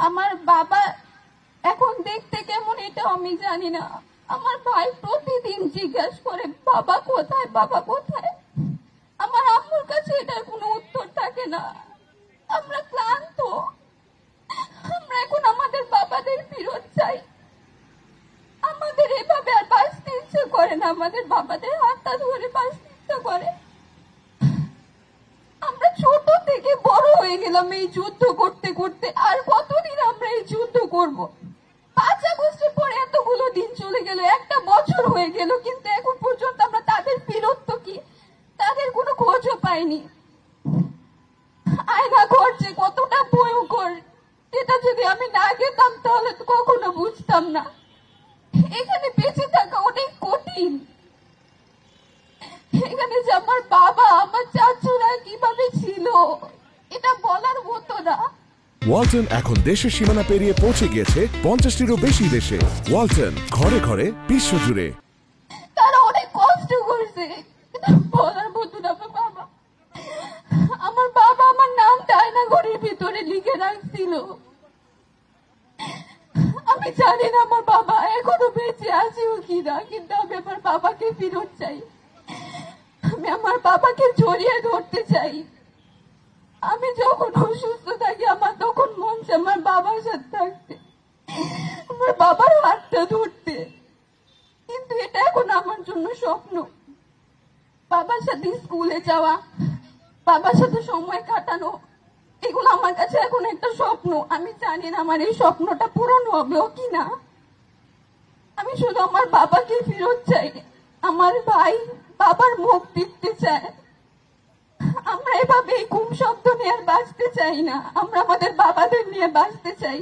আমার বাবা এখন দেখতে কেমন এটা আমি জানি না। আমার ভাই প্রতিদিন জিজ্ঞাসা করে বাবা কোথায়, বাবা কোথায়। আমার আম্মুর কাছে এটার কোনো উত্তর থাকে না। আমরা ক্লান্ত, আমরা এখন আমাদের বাবাদের ফিরত চাই। আমাদের এভাবে আর বাঁচতে ইচ্ছে করে না, আমাদের বাবাদের হাতটা ধরে বাঁচতে ইচ্ছে করে। আমরা ছোট থেকে বড় হয়ে গেলাম এই যুদ্ধ করতে করতে, আর কতদিন আমরা এই যুদ্ধ করব? 5 আগস্টের পরে এতগুলো দিন চলে গেল, একটা বছর হয়ে গেল, কিন্তু এখন পর্যন্ত আমরা তাদের ফিরত কি, তাদের কোনো খোঁজও পাইনি। আয়না ঘর যে কতটা ভয়ঙ্কর, এটা যদি আমি না গেতাম তাহলে তো কখনো বুঝতাম না। এখানে বেঁচে থাকা অনেক কঠিন। এখানে যে আমার বাবা, আমার চাচুরা কিভাবে ছিল এটা বলার মতো না। ওয়ালটন এখন দেশের সীমানা পেরিয়ে পৌঁছে গিয়েছে 50টিরও বেশি দেশে। ওয়ালটন, ঘরে ঘরে, বিশ্বজুড়ে। তারা অনেক কষ্ট করছে, এটা বলার মতো না। আমার বাবা আমার নামটা আয়না ঘরের ভিতরে লিখে রাখছিল। আমি জানি না আমার বাবা এখনো বেঁচে আছেও কিনা, কিন্তু আমি আমার বাবাকে ফিরত চাই। আমি আমার বাবাকে জড়িয়ে ধরতে চাই। আমি যখন অসুস্থ থাকি আমার তখন মন চায় আমার বাবার সাথে থাকতে, আমার বাবার হাতটা ধরতে, কিন্তু এটা এখন আমার জন্য স্বপ্ন। বাবার সাথে স্কুলে যাওয়া, বাবার সাথে সময় কাটানো, এগুলো আমার কাছে এখন একটা স্বপ্ন। আমি জানি না আমার এই স্বপ্নটা পূরণ হবেও কিনা। আমি শুধু আমার বাবাকে ফিরত চাই। আমার ভাই বাবার মুখ দেখতে চায়। আমরা এভাবে ঘুম শব্দ নিয়ে আর বাঁচতে চাই না, আমরা আমাদের বাবাদের নিয়ে বাঁচতে চাই।